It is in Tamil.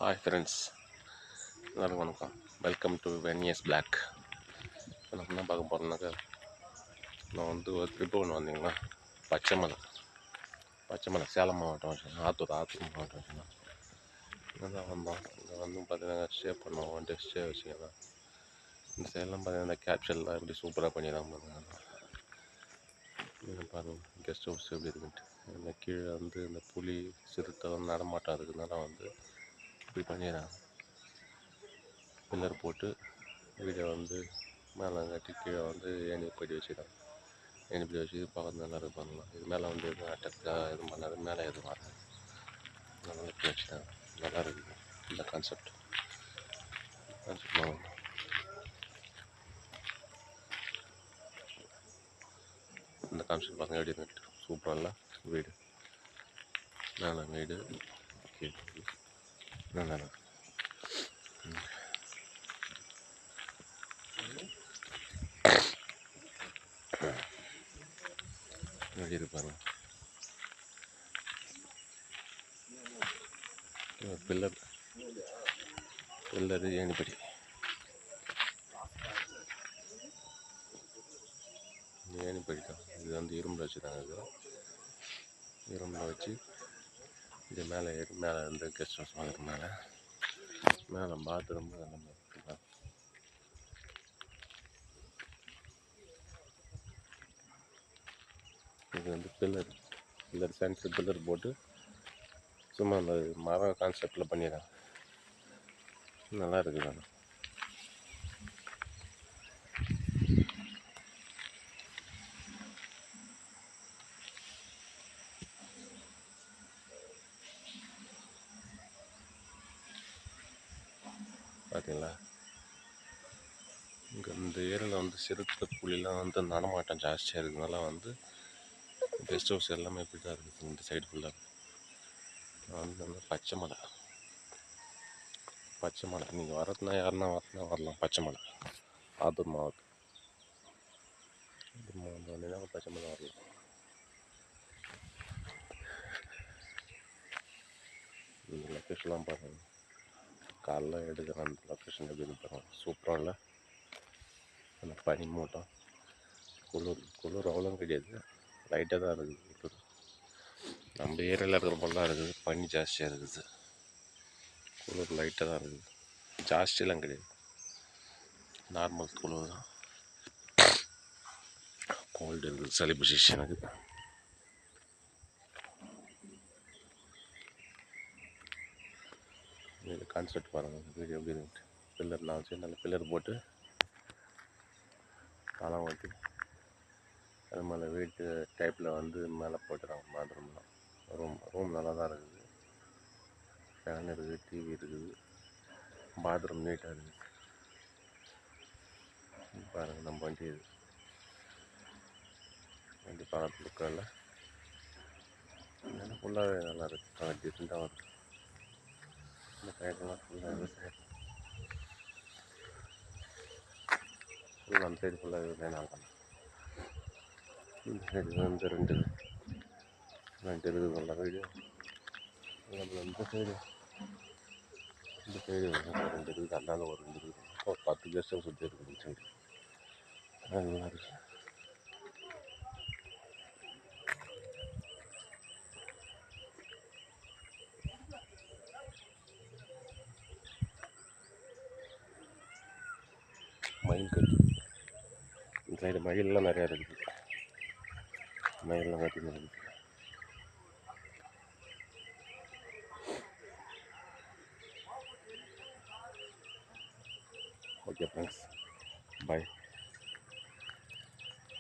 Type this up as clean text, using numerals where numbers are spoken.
ஹாய் ஃப்ரெண்ட்ஸ், எல்லாருக்கும் வணக்கம். Welcome to VNS blog. இப்போ நம்ம என்ன பார்க்க போகிறோம்னாக்கா, நான் வந்து ஒரு ட்ரிப்பு ஒன்று வந்தீங்கன்னா பச்சைமலை சேலம் மாவட்டம் வச்சுக்கோங்க, ஆத்தூர் மாவட்டம் வச்சுக்கோங்க. இங்கே தான் வந்தோம். இங்கே வந்து பார்த்தீங்கன்னா ஸ்டே பண்ணோம், 1 டே ஸ்டே வச்சுக்கோங்க. இந்த சைட்லாம் பார்த்தீங்கன்னா இந்த கேப்சர்லாம் எப்படி சூப்பராக பண்ணிடுறாங்க பாருங்க. நீங்கள் பாருங்கள் கெஸ்ட் ஹவுஸ் எப்படி இருக்குன்ட்டு. இந்த கீழே வந்து இந்த புலி சிறுத்தை நடமாட்டம் இருக்குதுனால வந்து இப்படி பண்ணிடுறாங்க. பில்லர் போட்டு வீடை வந்து மேலே கட்டி கீழே வந்து ஏணி படி வச்சுட்டாங்க. ஏணி படி வச்சு பக்கத்து நல்லா இது பண்ணலாம். இது மேலே வந்து எதுவும் அட்டாக்காக எதுவும் பண்ணாது, மேலே எதுவும் வராது. நல்லா கட்டி வச்சுட்டாங்க. நல்லா இருக்குது இந்த கான்செப்ட். இந்த கான்செப்ட் பார்த்திங்க எப்படி இருக்கு, சூப்பராக இல்லை வீடு. மேலே வீடு நல்லா எப்படி இருப்பாங்க. பில்லரு ஏணிப்படி. ஏணிப்படி தான் இது வந்து இரும்பில் வச்சுருக்காங்க. இது இரும்பில் வச்சு இது மேலே ஏறி மேலே வந்து கெஸ்ட் ஹவுஸ் வாங்குற மேலே பாத்ரூம் நம்ம இருக்குதா. இது வந்து பில்லர் சென்ட்ரு பில்லர் போட்டு சும்மா அந்த மரம் கான்செப்டில் பண்ணிடுறாங்க. நல்லா இருக்குது. ஆனால் பார்த்தீங்களா, இங்கே இந்த ஏரியாவில் வந்து சிறுத்தை புலிலாம் வந்து நடமாட்டம் ஜாஸ்தியாக இருக்கிறதுனால வந்து கெஸ்ட் ஹவுஸ் எல்லாமே இப்படி தான் இருக்குது. இந்த சைடு ஃபுல்லாக வந்து பச்சைமலை. நீங்கள் வரதுனா யாருன்னா வரலாம். பச்சைமலை ஆத்தூர் மாவட்டம் வந்தீங்கன்னா பச்சைமலை வரலாம். இந்த லொக்கேஷன்லாம் பாருங்கள், காலைல எடுக்கிற அந்த லொக்கேஷன் எப்படி இருக்கு பாருங்கள், சூப்பராக இல்லை. அந்த பனி மூட்டம், குளிர் அவ்வளோ கிடையாது, லைட்டாக தான் இருக்குது குளிர். நம்ம ஏரியாவில் இருக்கிற போல தான் இருக்குது, பனி ஜாஸ்தியாக இருக்குது. குளிர் லைட்டாக தான் இருக்குது, ஜாஸ்தியெலாம் கிடையாது, நார்மல் குளிர் தான். கோல்டு இருக்குது, சளி பிடிச்சிச்சு எனக்கு. இது கான்செப்ட் பாருங்கள், வீடியோ எப்படி இருக்குது. பில்லர்லாம் வச்சு நல்ல பில்லர் போட்டு பழம் ஓட்டி அது மேலே வீட்டு டைப்பில் வந்து மேலே போட்டுறாங்க. பாத்ரூம்லாம் ரூம் நல்லா தான் இருக்குது. ஃபேன் இருக்குது, டிவி இருக்குது, பாத்ரூம் நீட்டாக இருக்குது. பாருங்கள் நம்ம வண்டி பக்கத்தில் இருக்கல ஃபுல்லாகவே நல்லா இருக்குது. நல்லா டிஃப்ரெண்ட்டாக இருக்குது. இந்த சைடெல்லாம் ஃபுல்லாக விவசாயம், ஃபுல்லாக அந்த சைடு ஃபுல்லாக விவசாயம் ஆகலாம். இந்த சைடு வந்து ரெண்டு இருக்குது நல்ல வீடு. இந்த சைடு ரெண்டு இருக்குது, அந்தாண்ட ஒரு 2 இருக்குது. ஒரு 10 கெஸ்ட் ஹவுஸ் சுற்றி இருக்குது இந்த சைடு. நல்லா இருக்குது. மயில் கட்டு இந்த சைடு மயிலெலாம் நிறையா இருக்குது. மயிலெலாம் கட்டி இருக்குது. ஓகே ஃப்ரெண்ட்ஸ், பாய்.